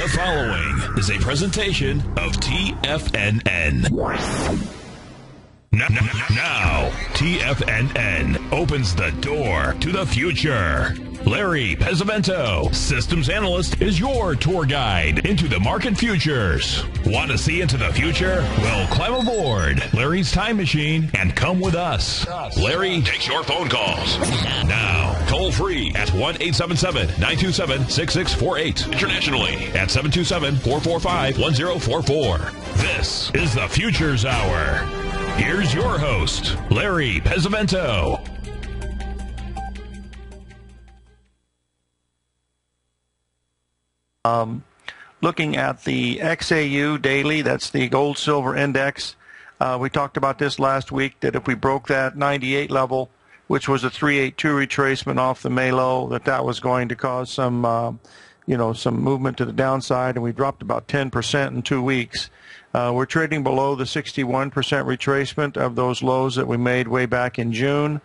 The following is a presentation of TFNN. Now, TFNN opens the door to the future. Larry Pesavento, systems analyst, is your tour guide into the market futures. Want to see into the future? Well, climb aboard Larry's time machine and come with us. Larry takes your phone calls. Now, toll free at 1-877-927-6648. Internationally at 727-445-1044. This is the Futures Hour. Here's your host, Larry Pesavento. Looking at the XAU daily, that's the gold silver index. We talked about this last week, that if we broke that 98 level, which was a 382 retracement off the May low, that was going to cause some some movement to the downside, and we dropped about 10% in 2 weeks. We're trading below the 61% retracement of those lows that we made way back in June.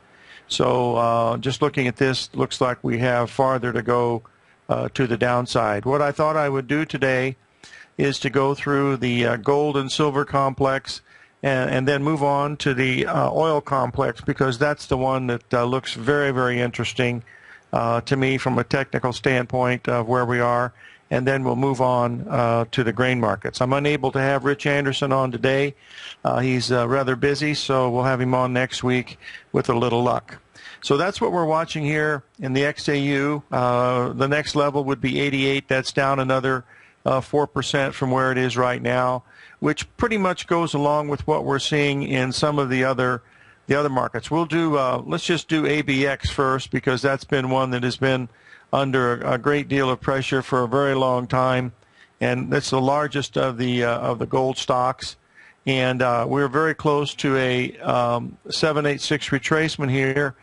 So just looking at this, looks like we have farther to go to the downside. What I thought I would do today is to go through the gold and silver complex and then move on to the oil complex, because that's the one that looks very, very interesting to me from a technical standpoint of where we are. And then we'll move on to the grain markets. I'm unable to have Rich Anderson on today. He's rather busy, so we'll have him on next week with a little luck. So that's what we're watching here in the XAU. The next level would be 88. That's down another 4% from where it is right now, which pretty much goes along with what we're seeing in some of the other markets. We'll do let's just do ABX first, because that's been one that has been under a great deal of pressure for a very long time, and it's the largest of the gold stocks. And we're very close to a 786 retracement here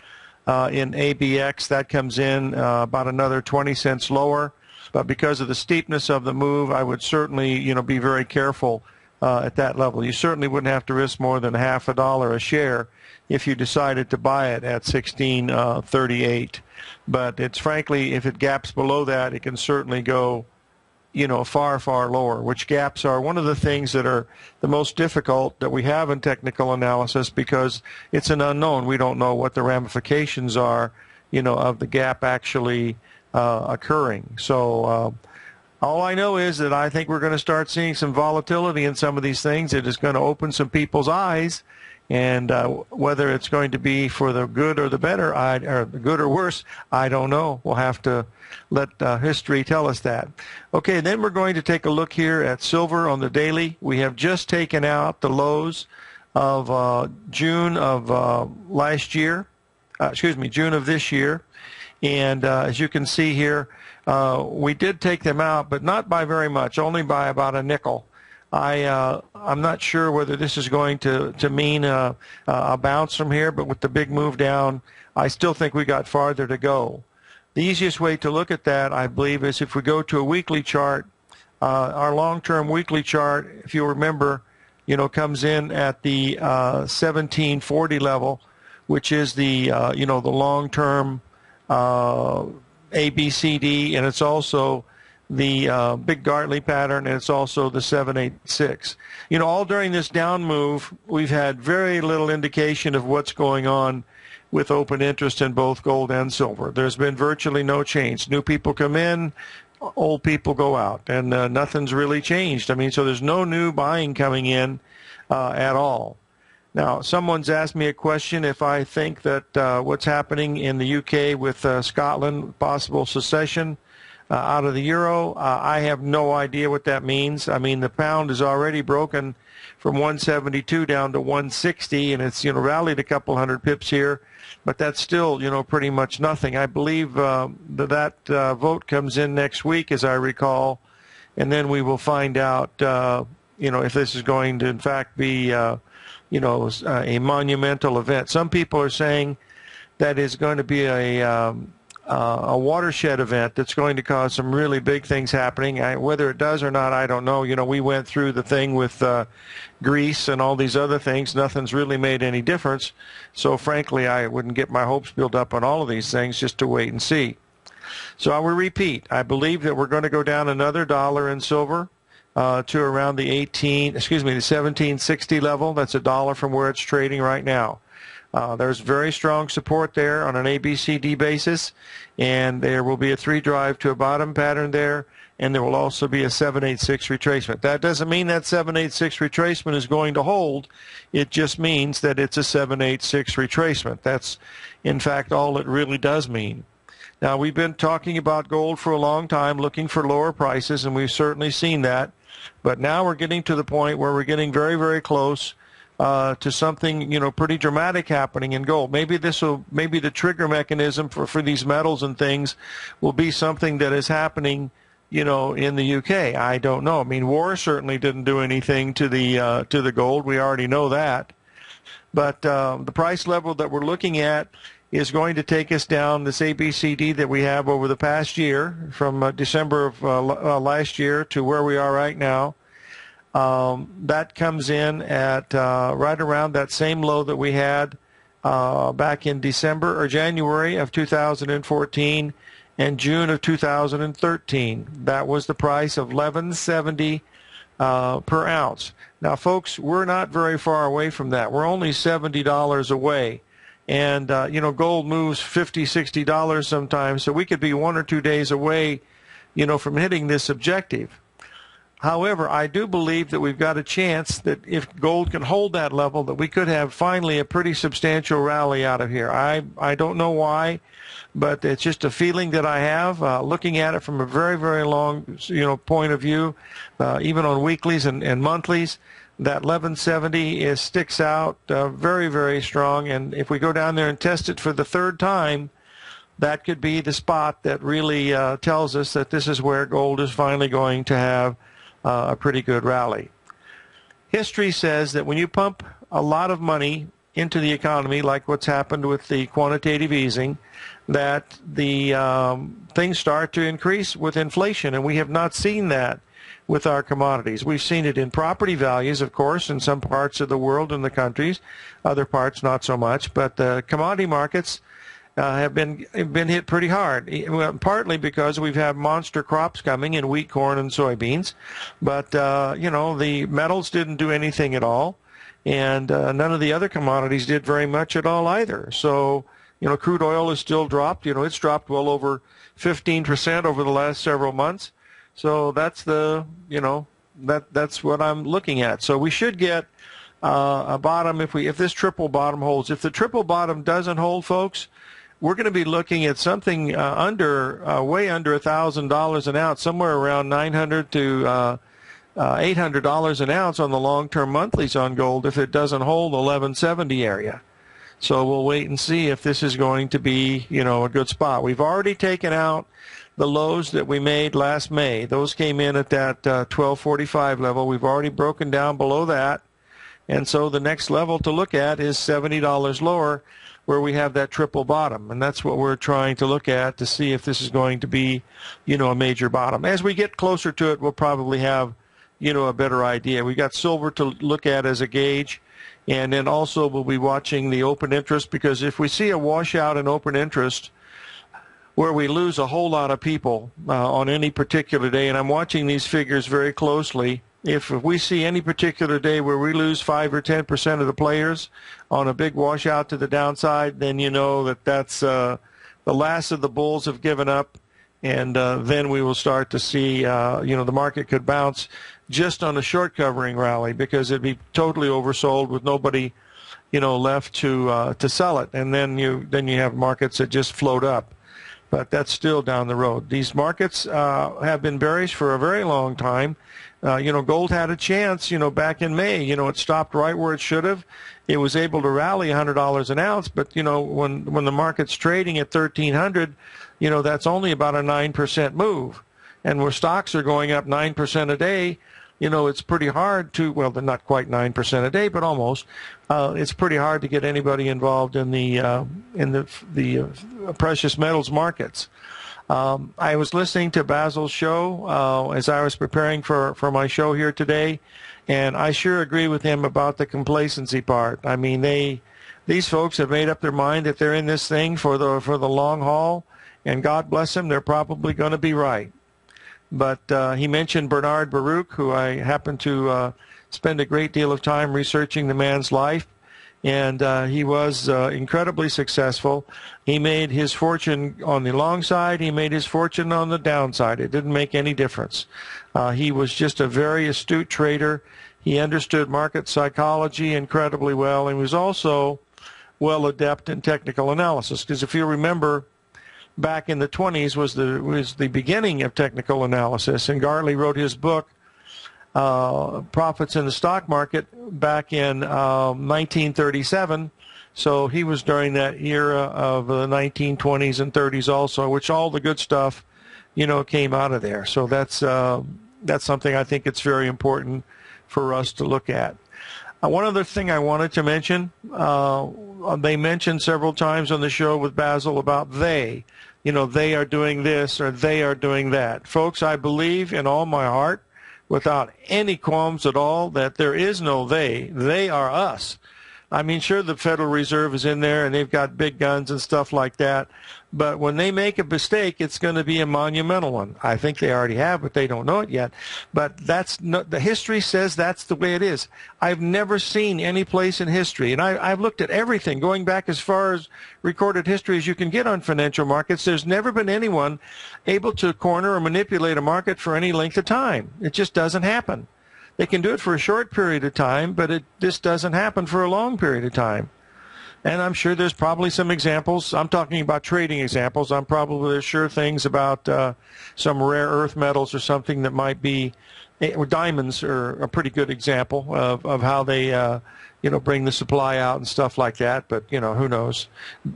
in ABX. That comes in about another 20 cents lower, but because of the steepness of the move, I would certainly be very careful at that level. You certainly wouldn't have to risk more than $0.50 a share if you decided to buy it at 16.38. But it's frankly, if it gaps below that, it can certainly go, far, far lower, which gaps are one of the things that are the most difficult that we have in technical analysis, because it's an unknown. We don't know what the ramifications are, of the gap actually occurring. So all I know is that I think we're going to start seeing some volatility in some of these things. It is going to open some people's eyes. And whether it's going to be for the good or the better, or the good or worse, I don't know. We'll have to let history tell us that. Okay, then we're going to take a look here at silver on the daily. We have just taken out the lows of June of last year, June of this year. And as you can see here, we did take them out, but not by very much, only by about a nickel. I'm not sure whether this is going to mean a bounce from here, but with the big move down, I still think we got farther to go. The easiest way to look at that, I believe, is if we go to a weekly chart. Our long-term weekly chart, if you remember, comes in at the 1740 level, which is the the long-term ABCD, and it's also the big Gartley pattern, and it's also the 786. All during this down move, we've had very little indication of what's going on with open interest in both gold and silver. There's been virtually no change. New people come in, old people go out, and nothing's really changed. So there's no new buying coming in at all. Now, someone's asked me a question if I think that what's happening in the UK with Scotland, possible secession out of the euro, I have no idea what that means. The pound is already broken from 172 down to 160, and it's rallied a couple hundred pips here, but that's still pretty much nothing. I believe that vote comes in next week, as I recall, and then we will find out if this is going to in fact be a monumental event. Some people are saying that it's going to be a watershed event that's going to cause some really big things happening. Whether it does or not, I don't know. We went through the thing with Greece and all these other things. Nothing's really made any difference. So frankly, I wouldn't get my hopes built up on all of these things, just to wait and see. So I will repeat, I believe that we're going to go down another dollar in silver to around the 1760 level. That's $1 from where it's trading right now. There's very strong support there on an ABCD basis, and there will be a 3 drive to a bottom pattern there, and there will also be a 786 retracement. That doesn't mean that 786 retracement is going to hold. It just means that it's a 786 retracement. That's, in fact, all it really does mean. Now, we've been talking about gold for a long time, looking for lower prices, and we've certainly seen that. But now we're getting to the point where we're getting very, very close to something, pretty dramatic happening in gold. Maybe the trigger mechanism for these metals and things will be something that is happening, in the UK. I don't know. I mean, war certainly didn't do anything to the gold. We already know that. But the price level that we're looking at is going to take us down this ABCD that we have over the past year, from December of last year to where we are right now. That comes in at right around that same low that we had back in December or January of 2014 and June of 2013. That was the price of $11.70 per ounce. Now, folks, we're not very far away from that. We're only $70 away. And, gold moves $50, $60 sometimes, so we could be 1 or 2 days away, from hitting this objective. However, I do believe that we've got a chance that if gold can hold that level, that we could have finally a pretty substantial rally out of here. I don't know why, but it's just a feeling that I have, looking at it from a very, very long, point of view, even on weeklies and monthlies. That 1170 sticks out very, very strong, and if we go down there and test it for the 3rd time, that could be the spot that really tells us that this is where gold is finally going to have a pretty good rally. History says that when you pump a lot of money into the economy, like what's happened with the quantitative easing, that the things start to increase with inflation, and we have not seen that with our commodities. We've seen it in property values, of course, in some parts of the world and the countries, other parts not so much, but the commodity markets have been hit pretty hard, partly because we've had monster crops coming in wheat, corn, and soybeans, but, the metals didn't do anything at all, and none of the other commodities did very much at all either. So, crude oil is still dropped. It's dropped well over 15% over the last several months. So that's that's what I'm looking at. So we should get a bottom if this triple bottom holds. If the triple bottom doesn't hold, folks, we're going to be looking at something way under $1,000 an ounce, somewhere around $900 to $800 an ounce on the long-term monthlies on gold if it doesn't hold the 1170 area. So we'll wait and see if this is going to be, a good spot. We've already taken out the lows that we made last May. Those came in at that 1245 level. We've already broken down below that. And so the next level to look at is $70 lower, where we have that triple bottom. And that's what we're trying to look at to see if this is going to be, a major bottom. As we get closer to it, we'll probably have, a better idea. We've got silver to look at as a gauge. And then also we'll be watching the open interest, because if we see a washout in open interest where we lose a whole lot of people on any particular day, and I'm watching these figures very closely, if we see any particular day where we lose 5 or 10% of the players on a big washout to the downside, then that's the last of the bulls have given up, and then we will start to see, the market could bounce just on a short covering rally, because it'd be totally oversold with nobody, left to sell it, and then you have markets that just float up. But that's still down the road. These markets have been bearish for a very long time. Gold had a chance, back in May. It stopped right where it should have. It was able to rally $100 an ounce, but, when the market's trading at 1,300, that's only about a 9% move. And where stocks are going up 9% a day, it's pretty hard to, well, they're not quite 9% a day, but almost. It's pretty hard to get anybody involved in the precious metals markets. I was listening to Basil's show as I was preparing for my show here today, and I sure agree with him about the complacency part. I mean, these folks have made up their mind that they're in this thing for the long haul, and God bless him, they're probably going to be right. But he mentioned Bernard Baruch, who I happen to spend a great deal of time researching the man's life, and he was incredibly successful. He made his fortune on the long side. He made his fortune on the downside. It didn't make any difference. He was just a very astute trader. He understood market psychology incredibly well, and was also well adept in technical analysis. Because if you remember, back in the 20s was the beginning of technical analysis, and Gartley wrote his book, Profits in the Stock Market, back in 1937. So he was during that era of the 1920s and 30s also, which all the good stuff, came out of there. So that's something I think it's very important for us to look at. One other thing I wanted to mention, they mentioned several times on the show with Basil about they are doing this or they are doing that. Folks, I believe in all my heart, without any qualms at all, that there is no they. They are us. I mean, sure, the Federal Reserve is in there and they've got big guns and stuff like that, but when they make a mistake, it's going to be a monumental one. I think they already have, but they don't know it yet. But the history says that's the way it is. I've never seen any place in history, and I've looked at everything, going back as far as recorded history as you can get on financial markets. There's never been anyone able to corner or manipulate a market for any length of time. It just doesn't happen. They can do it for a short period of time, but this doesn't happen for a long period of time. And I'm sure there's probably some examples. I'm talking about trading examples. I'm probably sure things about some rare earth metals or something that might be, or diamonds are a pretty good example of how they, bring the supply out and stuff like that. But, who knows?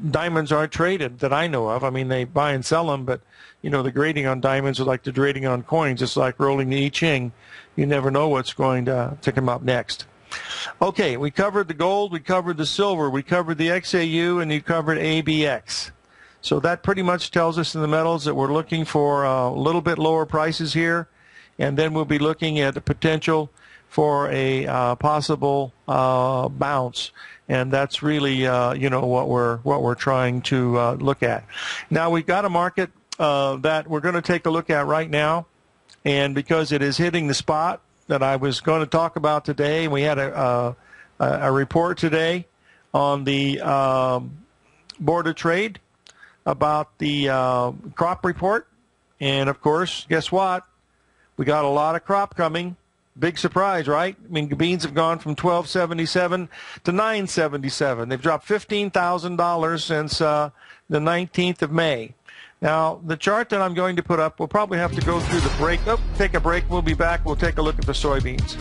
Diamonds aren't traded that I know of. I mean, they buy and sell them, but, the grading on diamonds is like the grading on coins. It's like rolling the I Ching. You never know what's going to come up next. Okay, we covered the gold, we covered the silver, we covered the XAU, and you covered ABX. So that pretty much tells us in the metals that we're looking for a little bit lower prices here, and then we'll be looking at the potential for a possible bounce, and that's really what we're trying to look at. Now we've got a market that we're going to take a look at right now. And because it is hitting the spot that I was going to talk about today, and we had a report today on the Board of Trade about the crop report. And, of course, guess what? We got a lot of crop coming. Big surprise, right? I mean, beans have gone from $12.77 to $9.77. They've dropped $15,000 since the 19th of May. Now, the chart that I'm going to put up, we'll probably have to go through the break. Take a break. We'll be back. We'll take a look at the soybeans.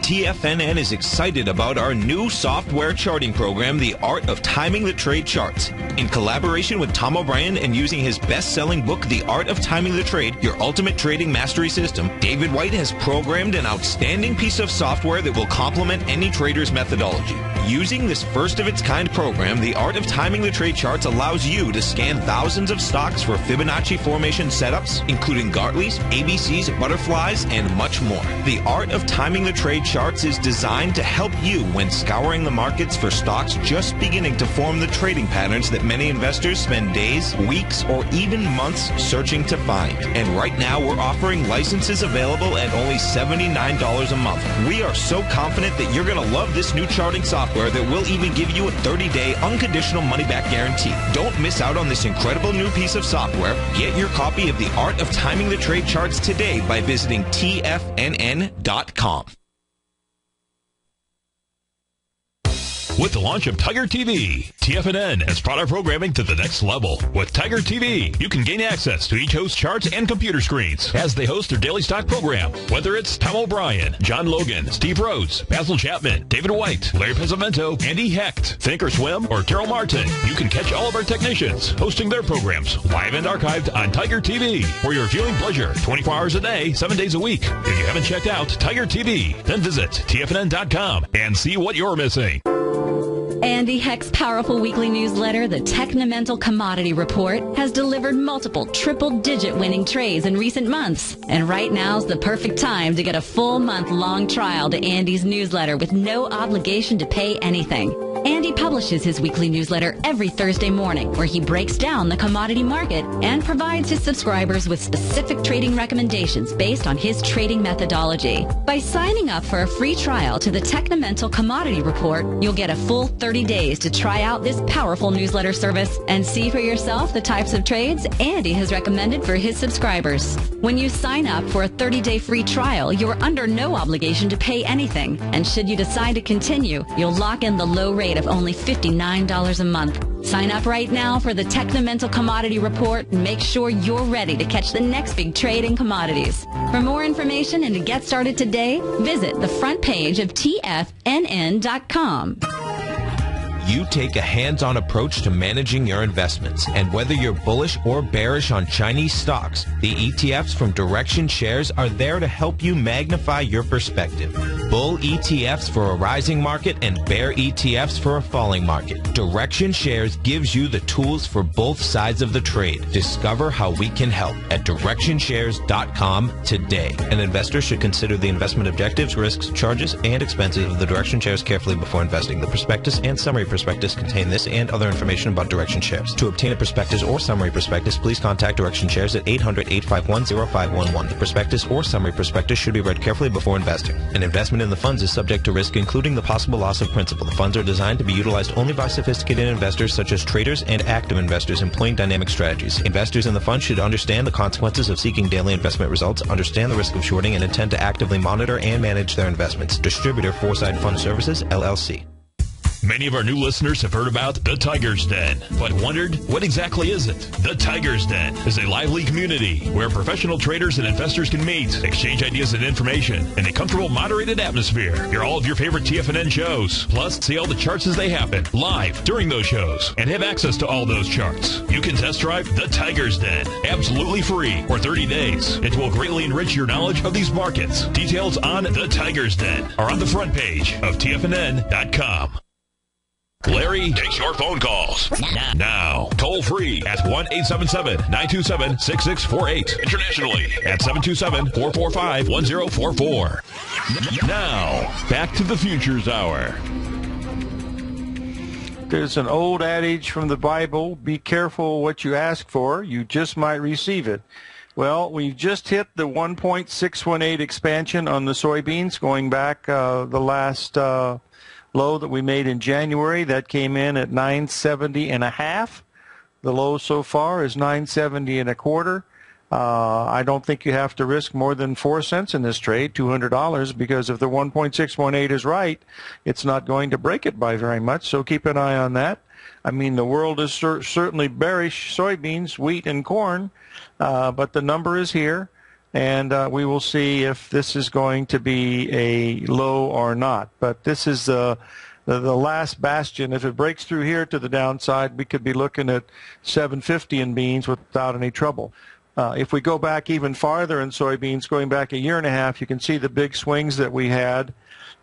TFNN is excited about our new software charting program, The Art of Timing the Trade Charts. In collaboration with Tom O'Brien and using his best-selling book, The Art of Timing the Trade, Your Ultimate Trading Mastery System, David White has programmed an outstanding piece of software that will complement any trader's methodology. Using this first-of-its-kind program, The Art of Timing the Trade Charts allows you to scan thousands of stocks for Fibonacci formation setups, including Gartley's, ABC's, butterflies, and much more. The Art of Timing the Trade Charts is designed to help you when scouring the markets for stocks just beginning to form the trading patterns that many investors spend days, weeks, or even months searching to find. And right now we're offering licenses available at only $79 a month. We are so confident that you're going to love this new charting software that will even give you a 30-day unconditional money-back guarantee. Don't miss out on this incredible new piece of software. Get your copy of The Art of Timing the Trade Charts today by visiting TFNN.com. With the launch of Tiger TV, TFNN has brought our programming to the next level. With Tiger TV, you can gain access to each host's charts and computer screens as they host their daily stock program. Whether it's Tom O'Brien, John Logan, Steve Rhodes, Basil Chapman, David White, Larry Pesavento, Andy Hecht, Thinkorswim, or Terrell Martin, you can catch all of our technicians hosting their programs live and archived on Tiger TV for your viewing pleasure 24 hours a day, 7 days a week. If you haven't checked out Tiger TV, then visit TFNN.com and see what you're missing. Andy Hecht's powerful weekly newsletter, the Technomental Commodity Report, has delivered multiple triple-digit winning trades in recent months. And right now's the perfect time to get a full month-long trial to Andy's newsletter with no obligation to pay anything. Andy publishes his weekly newsletter every Thursday morning, where he breaks down the commodity market and provides his subscribers with specific trading recommendations based on his trading methodology. By signing up for a free trial to the Technomental Commodity Report, you'll get a full 30 days to try out this powerful newsletter service and see for yourself the types of trades Andy has recommended for his subscribers. When you sign up for a 30-day free trial, you're under no obligation to pay anything. And should you decide to continue, you'll lock in the low rate of only $59 a month. Sign up right now for the Technomental Commodity Report and make sure you're ready to catch the next big trade in commodities. For more information and to get started today, visit the front page of TFNN.com. You take a hands-on approach to managing your investments, and whether you're bullish or bearish on Chinese stocks, the ETFs from Direction Shares are there to help you magnify your perspective. Bull ETFs for a rising market and bear ETFs for a falling market. Direction Shares gives you the tools for both sides of the trade. Discover how we can help at DirectionShares.com today. An investor should consider the investment objectives, risks, charges, and expenses of the Direction Shares carefully before investing. The prospectus and summary prospectus contain this and other information about Direction Shares. To obtain a prospectus or summary prospectus, please contact Direction Shares at 800-851-0511. The prospectus or summary prospectus should be read carefully before investing. An investment in the funds is subject to risk, including the possible loss of principal. The funds are designed to be utilized only by sophisticated investors such as traders and active investors employing dynamic strategies. Investors in the fund should understand the consequences of seeking daily investment results, understand the risk of shorting, and intend to actively monitor and manage their investments. Distributor Foresight Fund Services, LLC. Many of our new listeners have heard about the Tiger's Den, but wondered, what exactly is it? The Tiger's Den is a lively community where professional traders and investors can meet, exchange ideas and information in a comfortable, moderated atmosphere. Hear all of your favorite TFNN shows, plus see all the charts as they happen, live during those shows, and have access to all those charts. You can test drive the Tiger's Den, absolutely free, for 30 days. It will greatly enrich your knowledge of these markets. Details on the Tiger's Den are on the front page of TFNN.com. Larry takes your phone calls now. Toll free at 1-877-927-6648. Internationally at 727-445-1044. Now, back to the Futures Hour. There's an old adage from the Bible, be careful what you ask for, you just might receive it. Well, we've just hit the 1.618 expansion on the soybeans, going back the last low that we made in January. That came in at 970.5. The low so far is 970.25. I don't think you have to risk more than 4 cents in this trade, $200, because if the 1.618 is right, it's not going to break it by very much. So keep an eye on that. I mean, the world is certainly bearish soybeans, wheat, and corn, but the number is here. And we will see if this is going to be a low or not. But this is the last bastion. If it breaks through here to the downside, we could be looking at 750 in beans without any trouble. If we go back even farther in soybeans, going back a year and a half, you can see the big swings that we had.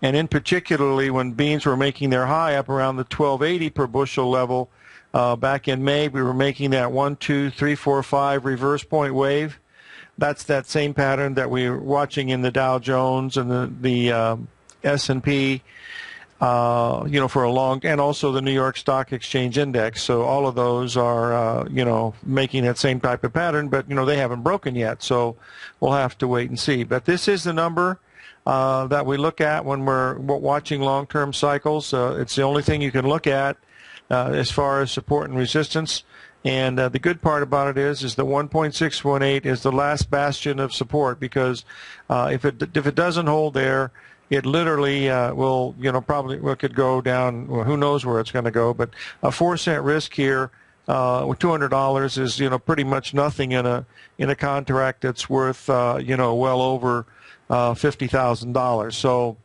And in particularly when beans were making their high up around the 1280 per bushel level, back in May, we were making that 1, 2, 3, 4, 5 reverse point wave. That's that same pattern that we're watching in the Dow Jones and the S&P, for a long, and also the New York Stock Exchange Index. So all of those are, making that same type of pattern, but, they haven't broken yet. So we'll have to wait and see. But this is the number that we look at when we're watching long-term cycles. It's the only thing you can look at as far as support and resistance. And the good part about it is the 1.618 is the last bastion of support, because if it doesn't hold there, it literally will, probably could go down. Well, who knows where it's going to go? But a 4-cent risk here with $200 is, pretty much nothing in a contract that's worth, well over $50,000. So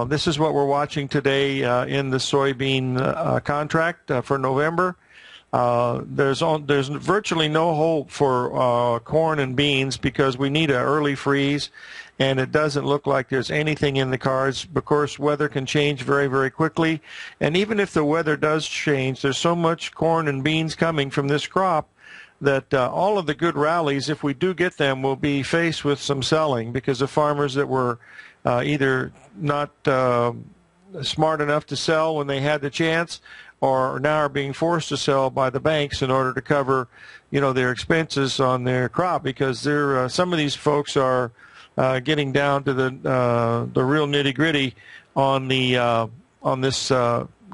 this is what we're watching today in the soybean contract for November. There's virtually no hope for corn and beans because we need an early freeze, and it doesn't look like there's anything in the cards. Of course, weather can change very, very quickly, and even if the weather does change, there's so much corn and beans coming from this crop that all of the good rallies, if we do get them, will be faced with some selling because the farmers that were either not smart enough to sell when they had the chance, or now are being forced to sell by the banks in order to cover, their expenses on their crop, because some of these folks are getting down to the real nitty-gritty on this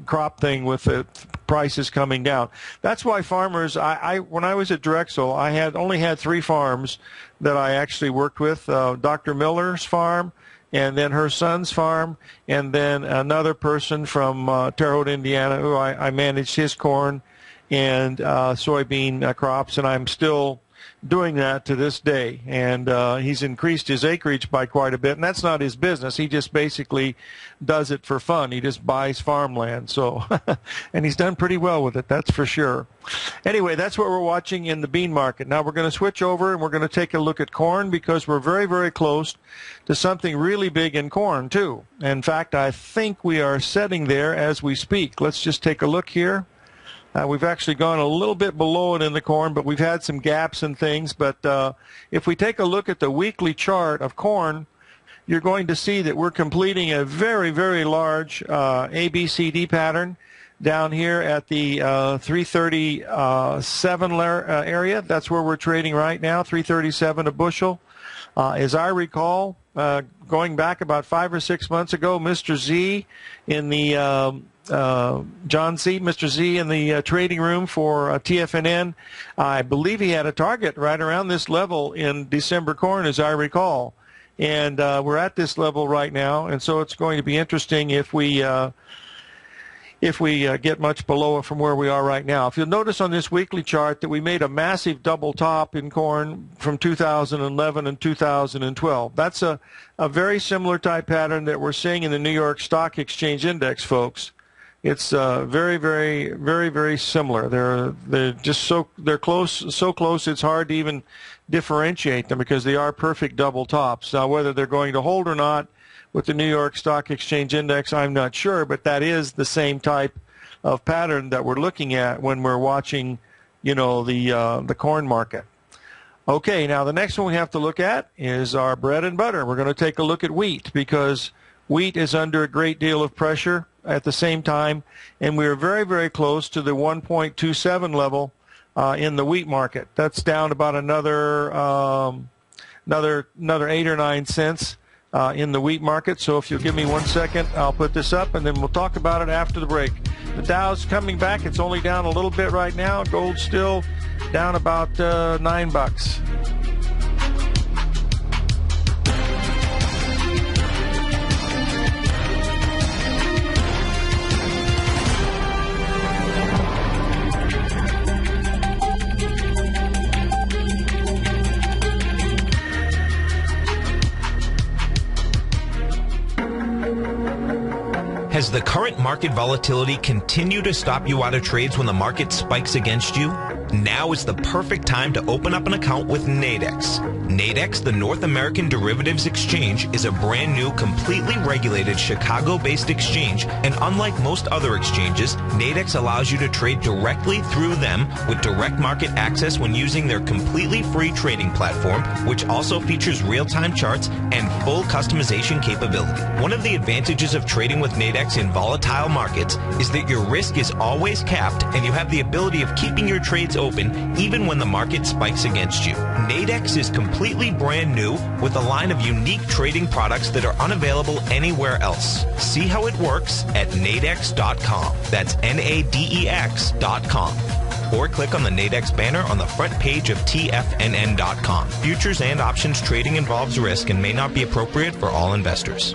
crop thing with the prices coming down. That's why farmers, when I was at Drexel, I only had 3 farms that I actually worked with, Dr. Miller's farm, and then her son's farm, and then another person from Terre Haute, Indiana, who I managed his corn and soybean crops, and I'm still doing that to this day. And he's increased his acreage by quite a bit, and that's not his business. He just basically does it for fun. He just buys farmland. So, and he's done pretty well with it, that's for sure. Anyway, that's what we're watching in the bean market. Now we're going to switch over and we're going to take a look at corn, because we're very, very close to something really big in corn too. In fact, I think we are setting there as we speak. Let's just take a look here. We've actually gone a little bit below it in the corn, but we've had some gaps and things. But if we take a look at the weekly chart of corn, you're going to see that we're completing a very, very large ABCD pattern down here at the 337 area. That's where we're trading right now, 337 a bushel. As I recall, going back about 5 or 6 months ago, Mr. Z in the Mr. Z in the trading room for TFNN, I believe he had a target right around this level in December corn, as I recall. And we're at this level right now, and so it's going to be interesting if we get much below it from where we are right now. If you'll notice on this weekly chart that we made a massive double top in corn from 2011 and 2012. That's a very similar type pattern that we're seeing in the New York Stock Exchange Index, folks. It's very, very, very, very similar. They're just they're close, so close it's hard to even differentiate them because they are perfect double tops. Now, whether they're going to hold or not with the New York Stock Exchange Index, I'm not sure, but that is the same type of pattern that we're looking at when we're watching, the corn market. Okay, now the next one we have to look at is our bread and butter. We're going to take a look at wheat, because wheat is under a great deal of pressure at the same time, and we're very, very close to the 1.27 level in the wheat market. That's down about another 8 or 9 cents in the wheat market. So if you'll give me 1 second, I'll put this up, and then we'll talk about it after the break. The Dow's coming back. It's only down a little bit right now. Gold's still down about $9. Has the current market volatility continued to stop you out of trades when the market spikes against you? Now is the perfect time to open up an account with Nadex. Nadex, the North American Derivatives Exchange, is a brand new, completely regulated Chicago-based exchange, and unlike most other exchanges, Nadex allows you to trade directly through them with direct market access when using their completely free trading platform, which also features real-time charts and full customization capability. One of the advantages of trading with Nadex in volatile markets is that your risk is always capped and you have the ability of keeping your trades open even when the market spikes against you. Nadex is completely brand new with a line of unique trading products that are unavailable anywhere else. See how it works at nadex.com. That's NADEX.com. Or click on the Nadex banner on the front page of TFNN.com. Futures and options trading involves risk and may not be appropriate for all investors.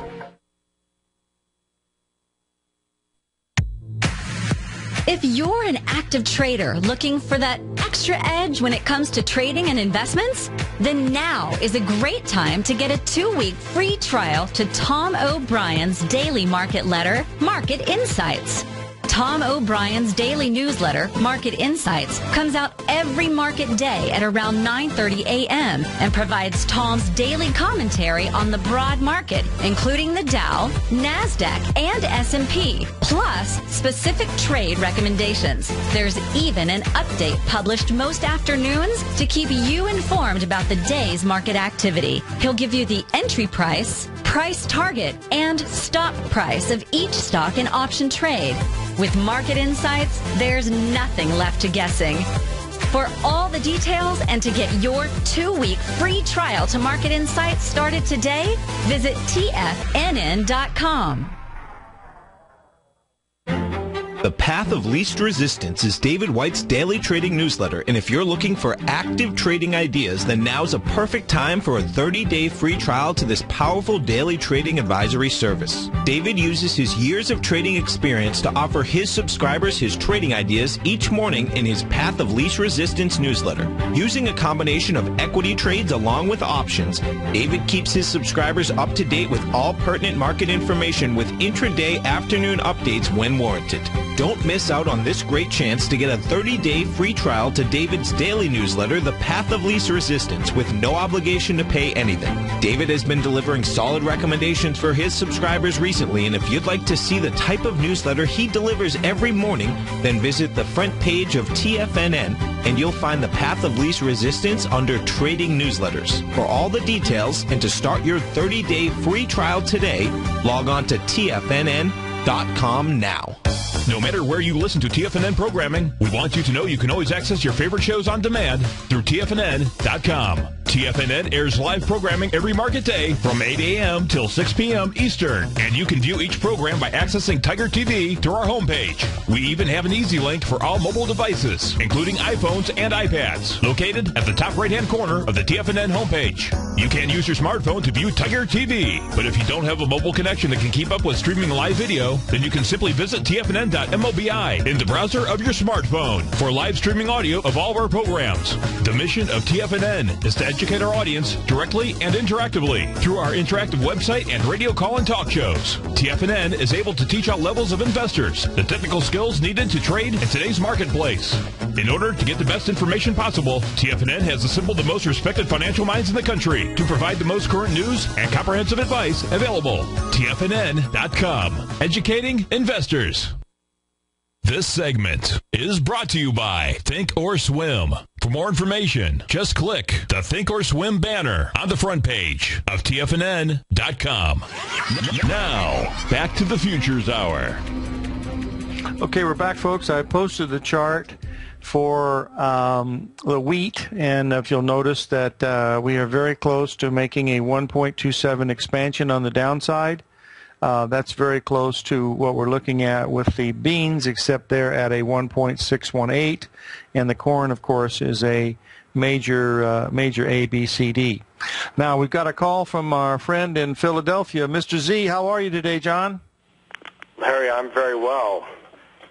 If you're an active trader looking for that extra edge when it comes to trading and investments, then now is a great time to get a 2-week free trial to Tom O'Brien's daily market letter, Market Insights. Tom O'Brien's daily newsletter, Market Insights, comes out every market day at around 9:30 a.m. and provides Tom's daily commentary on the broad market, including the Dow, NASDAQ, and S&P, plus specific trade recommendations. There's even an update published most afternoons to keep you informed about the day's market activity. He'll give you the entry price, price target, and stop price of each stock and option trade. With Market Insights, there's nothing left to guessing. For all the details and to get your 2-week free trial to Market Insights started today, visit TFNN.com. The Path of Least Resistance is David White's daily trading newsletter, and if you're looking for active trading ideas, then now's a perfect time for a 30-day free trial to this powerful daily trading advisory service. David uses his years of trading experience to offer his subscribers his trading ideas each morning in his Path of Least Resistance newsletter. Using a combination of equity trades along with options, David keeps his subscribers up to date with all pertinent market information with intraday afternoon updates when warranted. Don't miss out on this great chance to get a 30-day free trial to David's daily newsletter, The Path of Least Resistance, with no obligation to pay anything. David has been delivering solid recommendations for his subscribers recently, and if you'd like to see the type of newsletter he delivers every morning, then visit the front page of TFNN, and you'll find The Path of Least Resistance under Trading Newsletters. For all the details and to start your 30-day free trial today, log on to TFNN.com now. No matter where you listen to TFNN programming, we want you to know you can always access your favorite shows on demand through TFNN.com. TFNN airs live programming every market day from 8 a.m. till 6 p.m. Eastern, and you can view each program by accessing Tiger TV through our homepage. We even have an easy link for all mobile devices, including iPhones and iPads, located at the top right-hand corner of the TFNN homepage. You can use your smartphone to view Tiger TV, but if you don't have a mobile connection that can keep up with streaming live video, then you can simply visit TFNN.mobi in the browser of your smartphone for live streaming audio of all of our programs. The mission of TFNN is to educate our audience directly and interactively through our interactive website and radio call and talk shows. TFNN is able to teach all levels of investors the technical skills needed to trade in today's marketplace. In order to get the best information possible, TFNN has assembled the most respected financial minds in the country to provide the most current news and comprehensive advice available. TFNN.com, educating investors. This segment is brought to you by Think or Swim. For more information, just click the Think or Swim banner on the front page of TFNN.com. Now, back to the Futures Hour. Okay, we're back, folks. I posted the chart for the wheat, and if you'll notice that we are very close to making a 1.27 expansion on the downside. That's very close to what we're looking at with the beans, except they're at a 1.618, and the corn, of course, is a major A, B, C, D. Now, we've got a call from our friend in Philadelphia. Mr. Z, how are you today, John? Larry, I'm very well.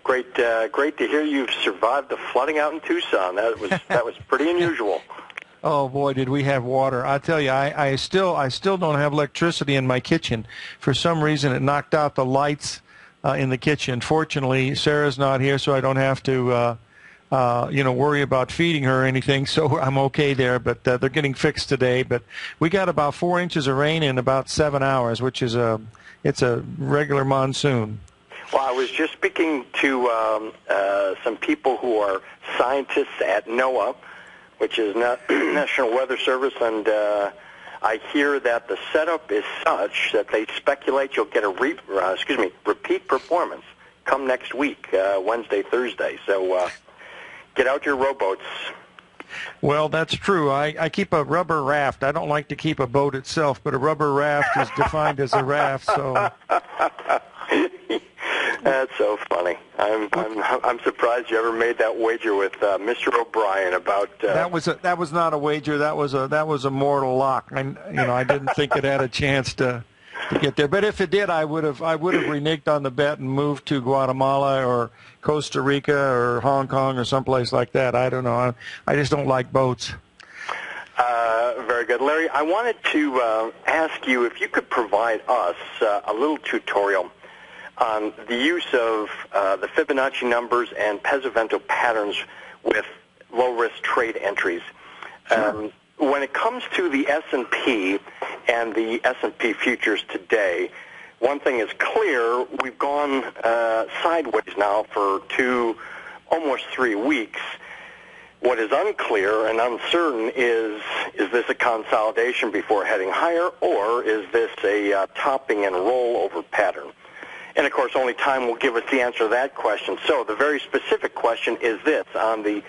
Great to hear you've survived the flooding out in Tucson. That was pretty unusual. Oh boy, did we have water! I tell you, I still don't have electricity in my kitchen. For some reason, it knocked out the lights in the kitchen. Fortunately, Sarah's not here, so I don't have to worry about feeding her or anything. So I'm okay there. But they're getting fixed today. But we got about 4 inches of rain in about 7 hours, which is it's a regular monsoon. Well, I was just speaking to some people who are scientists at NOAA, which is National Weather Service, and I hear that the setup is such that they speculate you'll get a repeat performance come next week, Wednesday, Thursday. So get out your rowboats. Well, that's true. I keep a rubber raft. I don't like to keep a boat itself, but a rubber raft is defined as a raft. So that's so funny. I'm surprised you ever made that wager with Mr. O'Brien about. That was not a wager. That was a mortal lock. I didn't think it had a chance to to get there. But if it did, I would have reneged on the bet and moved to Guatemala or Costa Rica or Hong Kong or someplace like that. I don't know. I just don't like boats. Very good. Larry, I wanted to ask you if you could provide us a little tutorial on the use of the Fibonacci numbers and Pesavento patterns with low-risk trade entries. Sure. When it comes to the S&P and the S&P futures today, one thing is clear. We've gone sideways now for almost 3 weeks. What is unclear and uncertain is this a consolidation before heading higher, or is this a topping and rollover pattern? And, of course, only time will give us the answer to that question. So the very specific question is this. On the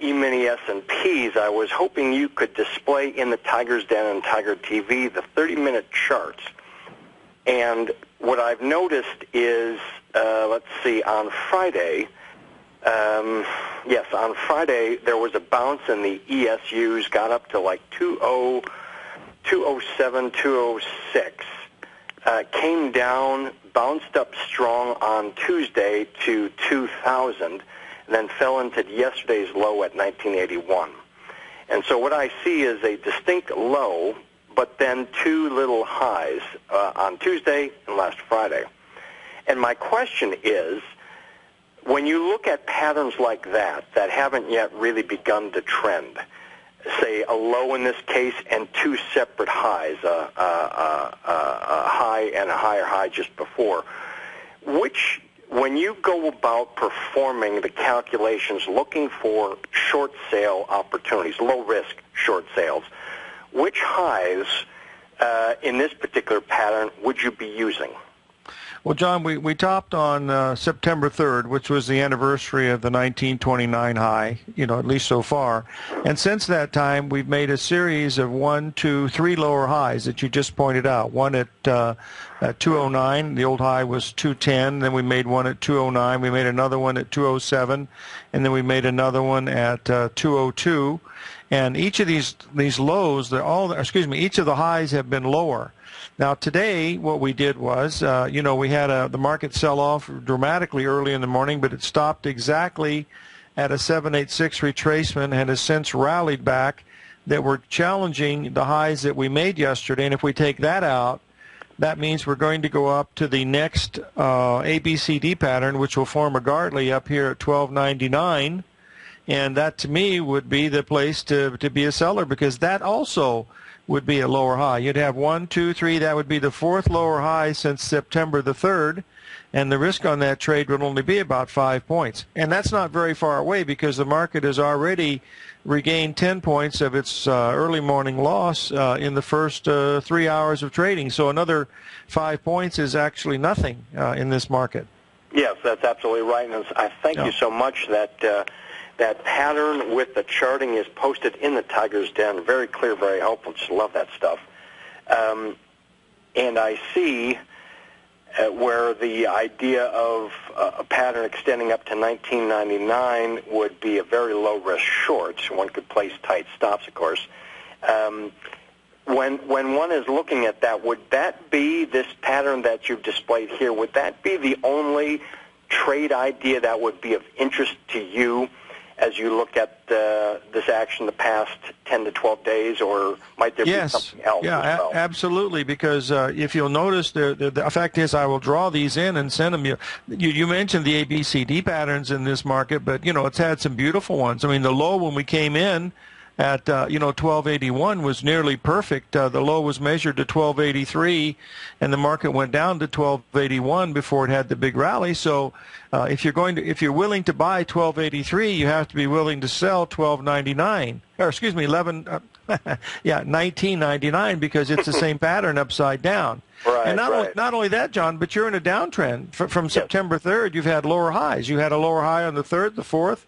E-mini S&Ps, I was hoping you could display in the Tiger's Den and Tiger TV the 30-minute charts. And what I've noticed is, let's see, on Friday, on Friday there was a bounce in the ESUs, got up to like 207, 206. Came down, bounced up strong on Tuesday to 2,000, and then fell into yesterday's low at 1981. And so what I see is a distinct low, but then two little highs on Tuesday and last Friday. And my question is, when you look at patterns like that haven't yet really begun to trend, say a low in this case and two separate highs, a high and a higher high just before, when you go about performing the calculations looking for short sale opportunities, low risk short sales, which highs in this particular pattern would you be using? Well, John, we topped on September 3rd, which was the anniversary of the 1929 high, at least so far. And since that time, we've made a series of 1, 2, 3 lower highs that you just pointed out. One at 209. The old high was 210. Then we made one at 209. We made another one at 207. And then we made another one at 202. And each of these lows, each of the highs have been lower. Now, today, what we did was, we had the market sell off dramatically early in the morning, but it stopped exactly at a 786 retracement and has since rallied back, that we're challenging the highs that we made yesterday. And if we take that out, that means we're going to go up to the next ABCD pattern, which will form a Gartley up here at 1299. And that, to me, would be the place to be a seller, because that also would be a lower high. You'd have 1, 2, 3. That would be the fourth lower high since September the 3rd, and the risk on that trade would only be about 5 points. And that's not very far away, because the market has already regained 10 points of its early morning loss in the first 3 hours of trading. So another 5 points is actually nothing in this market. Yes, that's absolutely right. And I thank you so much that that pattern with the charting is posted in the Tiger's Den. Very clear, very helpful. Just love that stuff. And I see where the idea of a pattern extending up to 1999 would be a very low-risk short. One could place tight stops, of course. When one is looking at that, would that be this pattern that you've displayed here? Would that be the only trade idea that would be of interest to you as you look at this action the past 10 to 12 days, or might there be something else? Yeah, absolutely, because if you'll notice, the fact is I will draw these in and send them. You mentioned the ABCD patterns in this market, but, it's had some beautiful ones. I mean, the low when we came in at 1281 was nearly perfect. The low was measured to 1283, and the market went down to 1281 before it had the big rally. So if you're willing to buy 1283, you have to be willing to sell 1299, or excuse me, 1999, because it's the same pattern upside down. Right, and not only that, John, but you're in a downtrend. From September 3rd, you've had lower highs. You had a lower high on the 3rd, the 4th,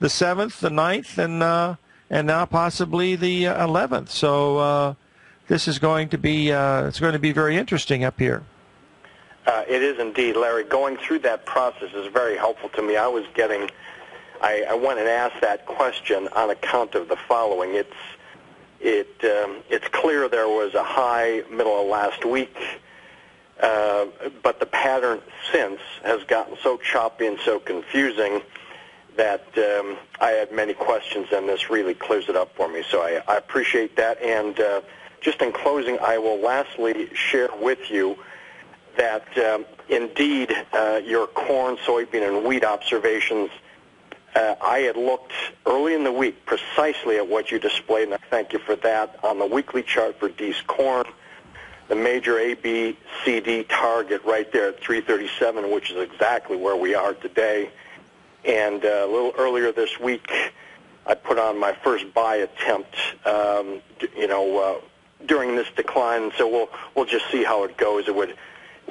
the 7th, the 9th, and now possibly the 11th. So this is going to be it's going to be very interesting up here. It is indeed, Larry. Going through that process is very helpful to me. I went and asked that question on account of the following. it's clear there was a high middle of last week, but the pattern since has gotten so choppy and so confusing that I had many questions, and this really clears it up for me. So I appreciate that. And just in closing, I will lastly share with you that indeed your corn, soybean, and wheat observations, I had looked early in the week precisely at what you displayed, and I thank you for that. On the weekly chart for D's corn, the major A, B, C, D target right there at 337, which is exactly where we are today. And a little earlier this week, I put on my first buy attempt, during this decline. So we'll just see how it goes. It would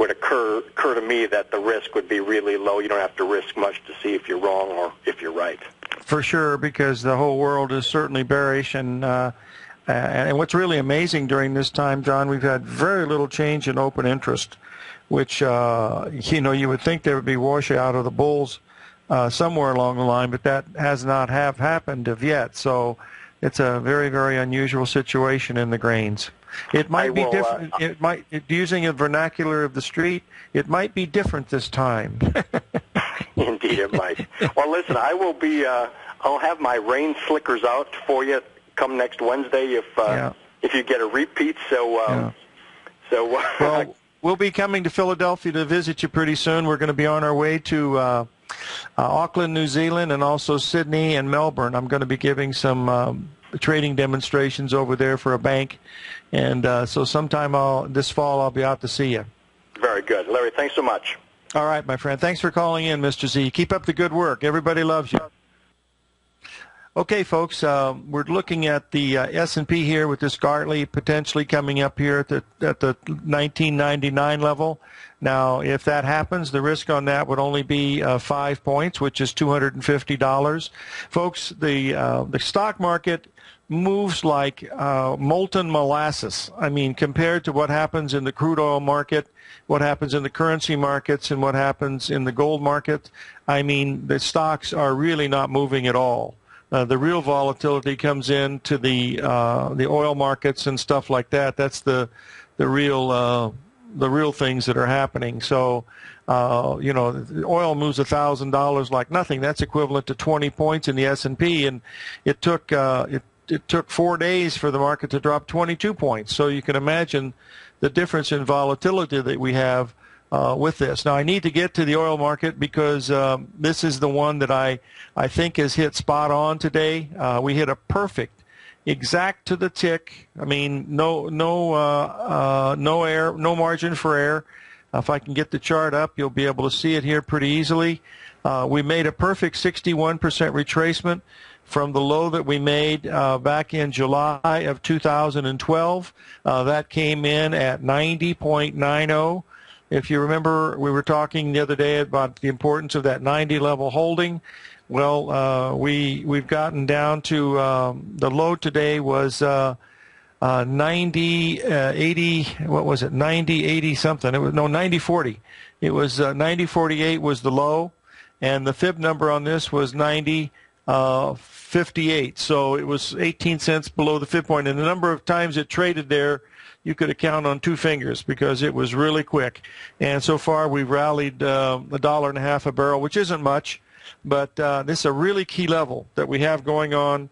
occur to me that the risk would be really low. You don't have to risk much to see if you're wrong or if you're right. For sure, because the whole world is certainly bearish, and what's really amazing during this time, John, we've had very little change in open interest, which you would think there would be washout of the bulls somewhere along the line, but that has not happened of yet. So it's a very, very unusual situation in the grains. It might be different. Using a vernacular of the street, it might be different this time. Indeed, it might. Well, listen, I will be. I'll have my rain slickers out for you come next Wednesday if you get a repeat. So, well, we'll be coming to Philadelphia to visit you pretty soon. We're going to be on our way to Auckland, New Zealand, and also Sydney and Melbourne. I'm going to be giving some trading demonstrations over there for a bank, and so sometime this fall I'll be out to see you. Very good. Larry, thanks so much. All right, my friend. Thanks for calling in, Mr. Z. Keep up the good work. Everybody loves you. Okay, folks, we're looking at the S&P here with this Gartley potentially coming up here at the 1999 level. Now, if that happens, the risk on that would only be 5 points, which is $250. Folks, the stock market moves like molten molasses. I mean, compared to what happens in the crude oil market, what happens in the currency markets, and what happens in the gold market, I mean, the stocks are really not moving at all. The real volatility comes into the oil markets and stuff like that. That's the real things that are happening. So, oil moves $1,000 like nothing. That's equivalent to 20 points in the S&P, and it took 4 days for the market to drop 22 points. So you can imagine the difference in volatility that we have with this. Now, I need to get to the oil market because this is the one that I think has hit spot on today. We hit a perfect, exact to the tick. I mean, no error, no margin for error. If I can get the chart up, you'll be able to see it here pretty easily. We made a perfect 61% retracement from the low that we made back in July of 2012. That came in at 90.90. If you remember, we were talking the other day about the importance of that 90 level holding. Well, we've gotten down to the low today was 90.80. What was it? 90.80 something. It was 90.40. It was 90.48 was the low, and the fib number on this was 90.58. So it was 18 cents below the fib point, and the number of times it traded there, you could count on 2 fingers because it was really quick. And so far we've rallied $1.50 a barrel, which isn't much, but this is a really key level that we have going on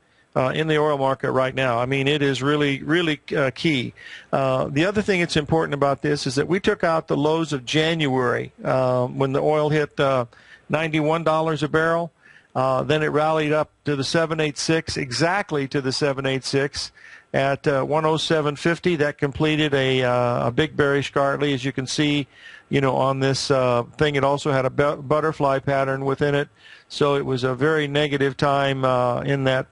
in the oil market right now. I mean, it is really, really key. The other thing that's important about this is that we took out the lows of January when the oil hit $91 a barrel. Then it rallied up to the 786, exactly to the 786 at 107.50. That completed a big bearish Gartley, as you can see, on this thing. It also had a butterfly pattern within it, so it was a very negative time in that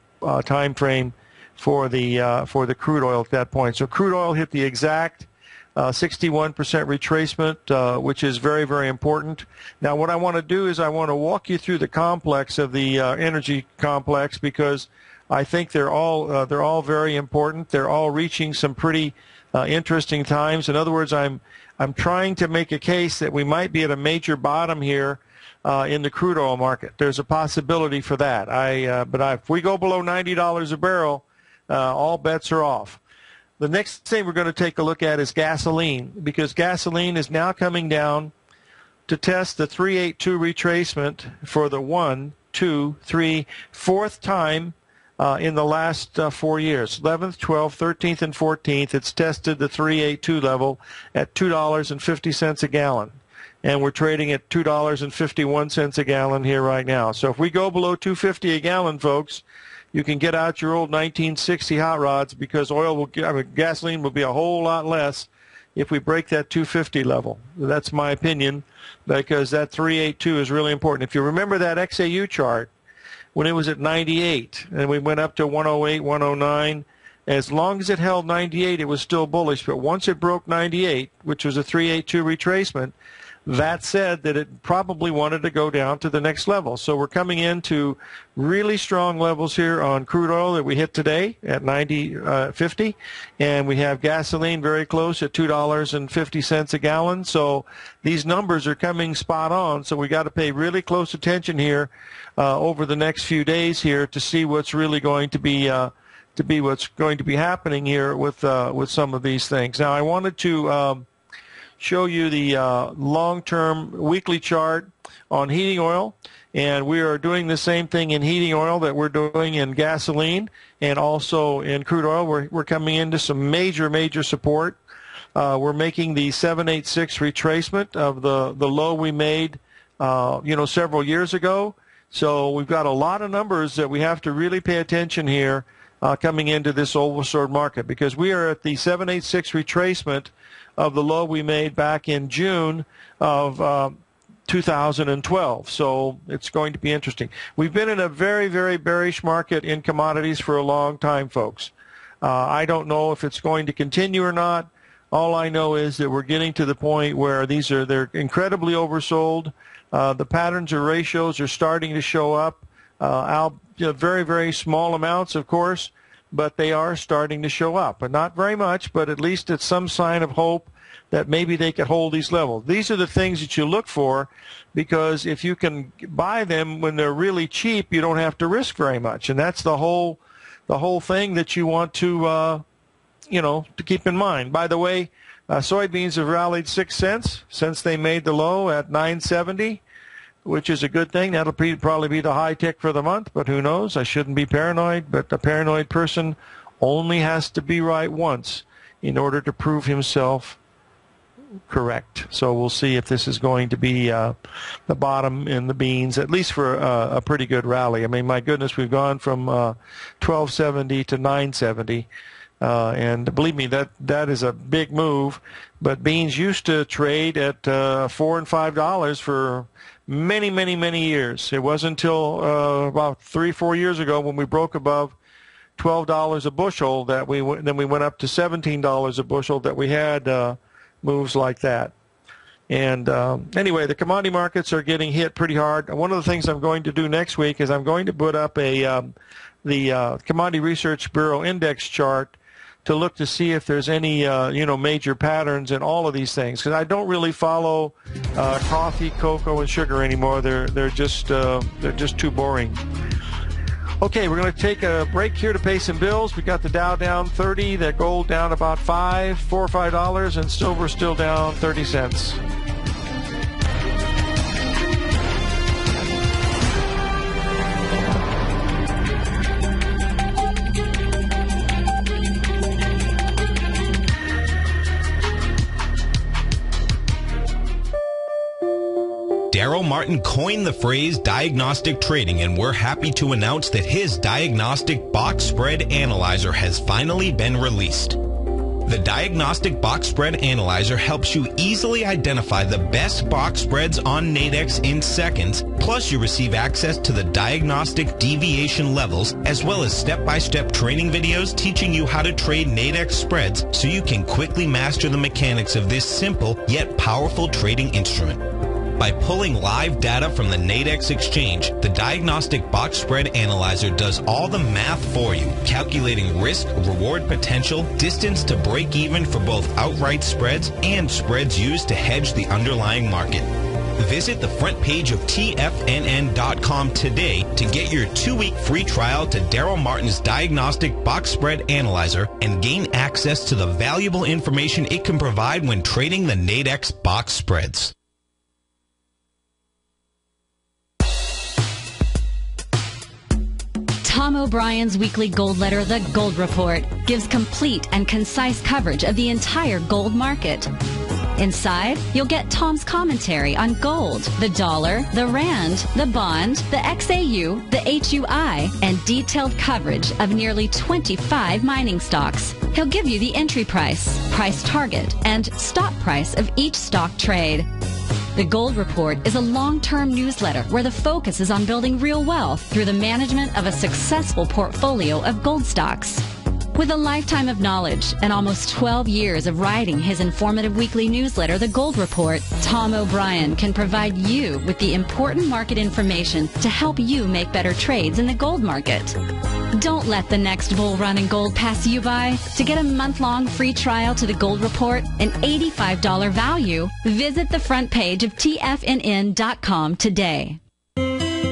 time frame for the crude oil at that point. So crude oil hit the exact 61% retracement, which is very, very important. Now, what I want to do is I want to walk you through the complex of the energy complex, because I think they're all very important. They're all reaching some pretty interesting times. In other words, I'm trying to make a case that we might be at a major bottom here in the crude oil market. There's a possibility for that. But if we go below $90 a barrel, all bets are off. The next thing we're going to take a look at is gasoline, because gasoline is now coming down to test the 382 retracement for the 1, 2, 3, fourth time in the last 4 years. 11th, 12th, 13th, and 14th, it's tested the 382 level at $2.50 a gallon. And we're trading at $2.51 a gallon here right now. So if we go below $2.50 a gallon, folks, you can get out your old 1960 hot rods, because gasoline will be a whole lot less if we break that 250 level. That's my opinion, because that 382 is really important. If you remember that XAU chart, when it was at 98 and we went up to 108, 109, as long as it held 98, it was still bullish. But once it broke 98, which was a 382 retracement, that said that it probably wanted to go down to the next level. So we're coming into really strong levels here on crude oil that we hit today at 90.50, and we have gasoline very close at $2.50 a gallon. So these numbers are coming spot on. So we got to pay really close attention here over the next few days here to see what's really going to be what's going to be happening here with some of these things. Now I wanted to show you the long-term weekly chart on heating oil, and we are doing the same thing in heating oil that we're doing in gasoline and also in crude oil. We're coming into some major support. We're making the 786 retracement of the low we made several years ago. So we've got a lot of numbers that we have to really pay attention here coming into this oversold market, because we are at the 786 retracement of the low we made back in June of 2012. So it's going to be interesting. We've been in a very bearish market in commodities for a long time, folks. I don't know if it's going to continue or not. All I know is that we're getting to the point where they're incredibly oversold. The patterns or ratios are starting to show up. Very small amounts, of course, but they are starting to show up. But not very much, but at least it's some sign of hope that maybe they could hold these levels. These are the things that you look for, because if you can buy them when they're really cheap, you don't have to risk very much. And that's the whole thing that you want to to keep in mind. By the way, soybeans have rallied 6 cents since they made the low at 9.70. Which is a good thing. That'll probably be the high tick for the month, but who knows? I shouldn't be paranoid, but a paranoid person only has to be right once in order to prove himself correct. So we'll see if this is going to be the bottom in the beans, at least for a pretty good rally. I mean, my goodness, we've gone from 1270 to 970. And believe me, that is a big move. But beans used to trade at $4 and $5 for many years. It wasn't until about 3-4 years ago when we broke above $12 a bushel that we went up to $17 a bushel that we had moves like that. And anyway, the commodity markets are getting hit pretty hard. One of the things I'm going to do next week is I'm going to put up the Commodity Research Bureau index chart to look to see if there's any major patterns in all of these things, because I don't really follow coffee, cocoa, and sugar anymore. They're just too boring. Okay, we're going to take a break here to pay some bills. We got the Dow down 30, the gold down about $4 or $5, and silver still down 30 cents. Daryl Martin coined the phrase diagnostic trading, and we're happy to announce that his diagnostic box spread analyzer has finally been released. The Diagnostic Box Spread Analyzer helps you easily identify the best box spreads on Nadex in seconds, plus you receive access to the diagnostic deviation levels, as well as step-by-step training videos teaching you how to trade Nadex spreads so you can quickly master the mechanics of this simple yet powerful trading instrument. By pulling live data from the Nadex exchange, the Diagnostic Box Spread Analyzer does all the math for you, calculating risk, reward potential, distance to break even for both outright spreads and spreads used to hedge the underlying market. Visit the front page of TFNN.com today to get your 2-week free trial to Daryl Martin's Diagnostic Box Spread Analyzer and gain access to the valuable information it can provide when trading the Nadex box spreads. Tom O'Brien's weekly gold letter, The Gold Report, gives complete and concise coverage of the entire gold market. Inside, you'll get Tom's commentary on gold, the dollar, the rand, the bond, the XAU, the HUI, and detailed coverage of nearly 25 mining stocks. He'll give you the entry price, price target, and stop price of each stock trade. The Gold Report is a long-term newsletter where the focus is on building real wealth through the management of a successful portfolio of gold stocks. With a lifetime of knowledge and almost 12 years of writing his informative weekly newsletter, The Gold Report, Tom O'Brien can provide you with the important market information to help you make better trades in the gold market. Don't let the next bull run in gold pass you by. To get a month-long free trial to The Gold Report, an $85 value, visit the front page of TFNN.com today.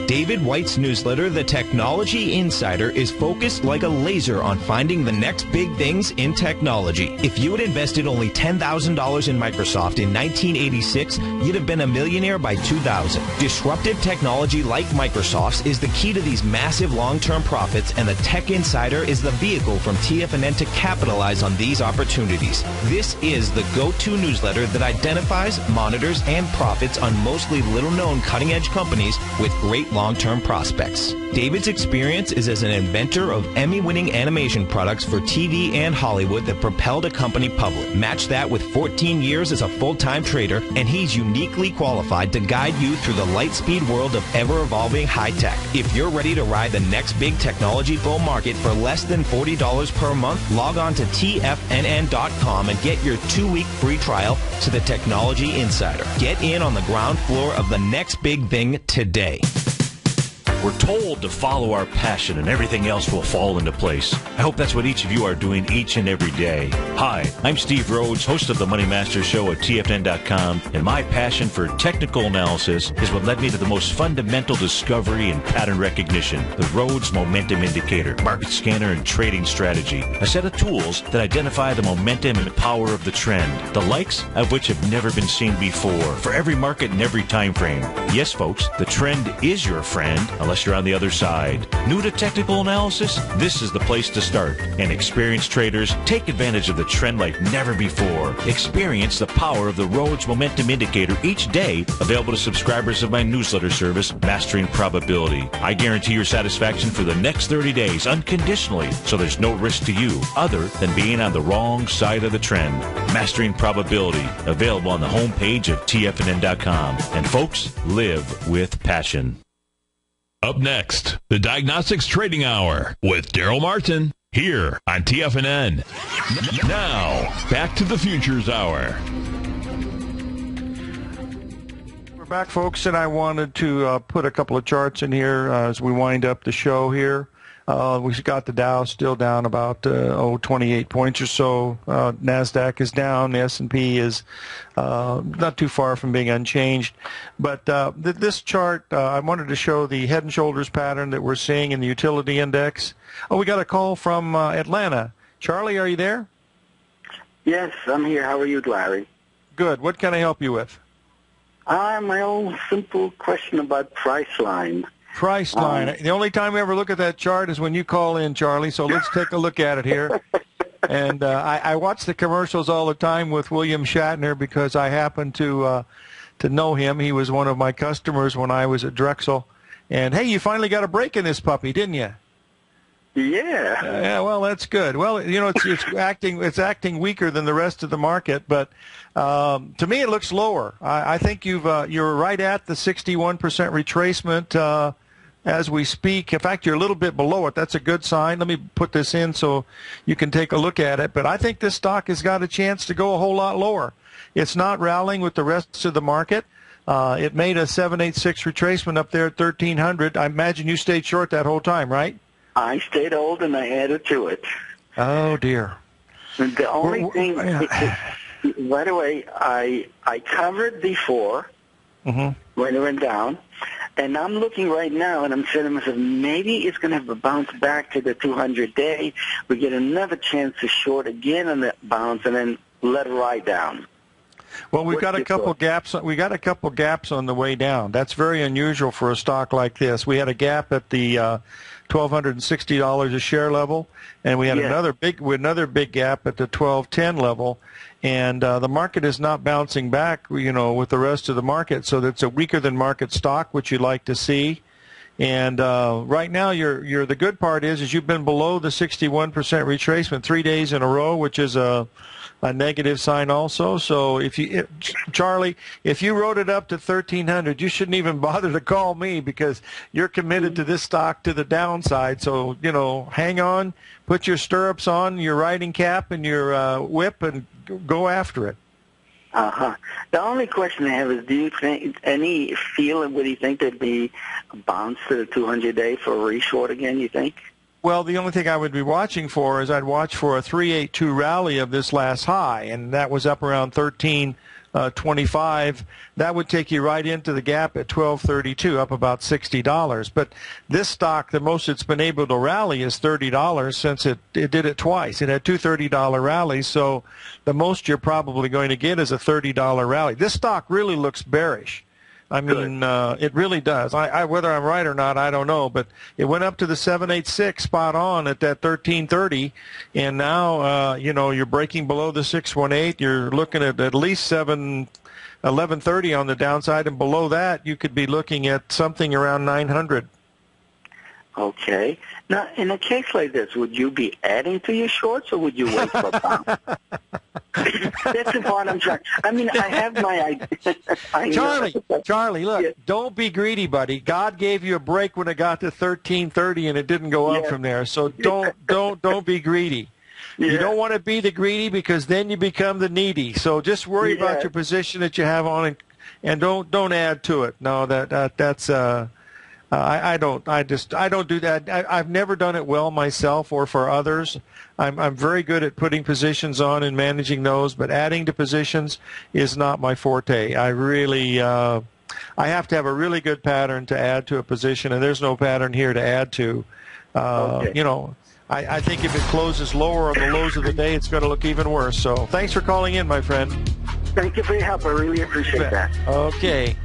David White's newsletter, The Technology Insider, is focused like a laser on finding the next big things in technology. If you had invested only $10,000 in Microsoft in 1986, you'd have been a millionaire by 2000. Disruptive technology like Microsoft's is the key to these massive long-term profits, and the Tech Insider is the vehicle from TFNN to capitalize on these opportunities. This is the go-to newsletter that identifies, monitors, and profits on mostly little-known cutting-edge companies with great long-term prospects. David's experience is as an inventor of Emmy-winning animation products for TV and Hollywood that propelled a company public. Match that with 14 years as a full-time trader, and he's uniquely qualified to guide you through the light-speed world of ever-evolving high-tech. If you're ready to ride the next big technology bull market for less than $40 per month, log on to TFNN.com and get your 2-week free trial to the Technology Insider. Get in on the ground floor of the next big thing today. We're told to follow our passion and everything else will fall into place. I hope that's what each of you are doing each and every day. Hi, I'm Steve Rhodes, host of the Money Master Show at TFNN.com, and my passion for technical analysis is what led me to the most fundamental discovery in pattern recognition, the Rhodes Momentum Indicator, market scanner, and trading strategy, a set of tools that identify the momentum and power of the trend, the likes of which have never been seen before, for every market and every time frame. Yes, folks, the trend is your friend, unless you're on the other side. New to technical analysis? This is the place to start. And experienced traders, take advantage of the trend like never before. Experience the power of the Rhodes Momentum Indicator each day, available to subscribers of my newsletter service, Mastering Probability. I guarantee your satisfaction for the next 30 days unconditionally, so there's no risk to you other than being on the wrong side of the trend. Mastering Probability, available on the homepage of TFNN.com. And folks, live with passion. Up next, the Diagnostics Trading Hour with Daryl Martin here on TFNN. Now, back to the Futures Hour. We're back, folks, and I wanted to put a couple of charts in here as we wind up the show here. We've got the Dow still down about 28 points or so. NASDAQ is down. The S&P is not too far from being unchanged. But this chart, I wanted to show the head and shoulders pattern that we're seeing in the utility index. Oh, we got a call from Atlanta. Charlie, are you there? Yes, I'm here. How are you, Larry? Good. What can I help you with? My old simple question about Priceline. Priceline. The only time we ever look at that chart is when you call in, Charlie, so let's take a look at it here. And I watch the commercials all the time with William Shatner because I happen to know him. He was one of my customers when I was at Drexel. And, hey, you finally got a break in this puppy, didn't you? Yeah. Yeah, well, that's good. Well, you know, it's acting weaker than the rest of the market, but to me it looks lower. I think you're right at the 61% retracement as we speak. In fact, you're a little bit below it. That's a good sign. Let me put this in so you can take a look at it. But I think this stock has got a chance to go a whole lot lower. It's not rallying with the rest of the market. It made a 786 retracement up there at 1,300. I imagine you stayed short that whole time, right? I stayed old and I added to it. Oh, dear. And the only thing, by the way, I covered before, when it went down. And I'm looking right now, and I'm saying to myself, maybe it's going to have a bounce back to the 200-day. We get another chance to short again on the bounce, and then let it ride down. Well, we've got a couple gaps. We got a couple gaps on the way down. That's very unusual for a stock like this. We had a gap at the $1,260 a share level, and we had another big gap at the $1,210 level. And the market is not bouncing back, with the rest of the market. So that's a weaker than market stock, which you'd like to see. And right now, the good part is you've been below the 61% retracement 3 days in a row, which is a negative sign also. So Charlie, if you wrote it up to 1,300, you shouldn't even bother to call me because you're committed to this stock to the downside. So, hang on, put your stirrups on, your riding cap and your whip, and go after it. The only question I have is, do you think, any feeling, would you think there'd be a bounce to the 200-day for a reshort again, you think? Well, the only thing I would be watching for is I'd watch for a 382 rally of this last high, and that was up around 13.25. That would take you right into the gap at 12.32, up about $60. But this stock, the most it's been able to rally is $30 since it did it twice. It had two $30 rallies, so the most you're probably going to get is a $30 rally. This stock really looks bearish. I mean, it really does. Whether I'm right or not, I don't know. But it went up to the 786 spot on at that 1330, and now you're breaking below the 618. You're looking at least 1130 on the downside, and below that you could be looking at something around 900. Okay. Now, in a case like this, would you be adding to your shorts, or would you wait for a bounce? That's the part I'm trying. I mean, I have my idea. Charlie, look, don't be greedy, buddy. God gave you a break when it got to 1330, and it didn't go up from there. So don't be greedy. Yeah. You don't want to be the greedy because then you become the needy. So just worry about your position that you have on, and don't add to it. No, that's. I don't do that. I've never done it well myself or for others. I'm very good at putting positions on and managing those, but adding to positions is not my forte. I have to have a really good pattern to add to a position, and there's no pattern here to add to. I think if it closes lower on the lows of the day, it's going to look even worse. So thanks for calling in, my friend. Thank you for your help. I really appreciate that. Okay.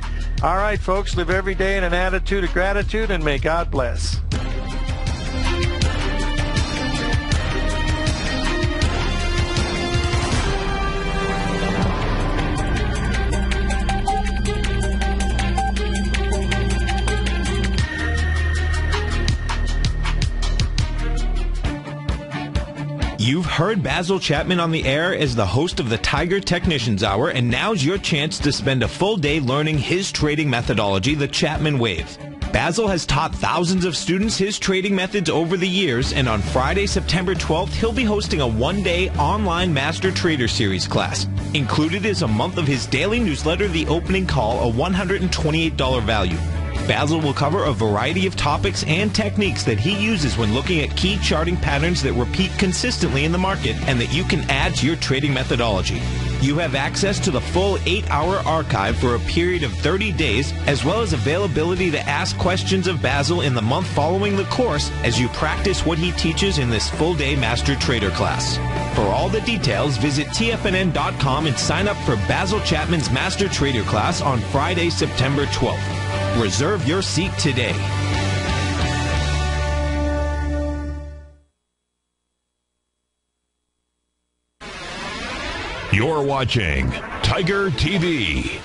All right, folks, live every day in an attitude of gratitude, and may God bless. You've heard Basil Chapman on the air as the host of the Tiger Technicians Hour, and now's your chance to spend a full day learning his trading methodology, the Chapman Wave. Basil has taught thousands of students his trading methods over the years, and on Friday, September 12th, he'll be hosting a one-day online Master Trader Series class. Included is a month of his daily newsletter, The Opening Call, a $128 value. Basil will cover a variety of topics and techniques that he uses when looking at key charting patterns that repeat consistently in the market and that you can add to your trading methodology. You have access to the full 8-hour archive for a period of 30 days, as well as availability to ask questions of Basil in the month following the course as you practice what he teaches in this full-day Master Trader class. For all the details, visit TFNN.com and sign up for Basil Chapman's Master Trader class on Friday, September 12th. Reserve your seat today. You're watching Tiger TV.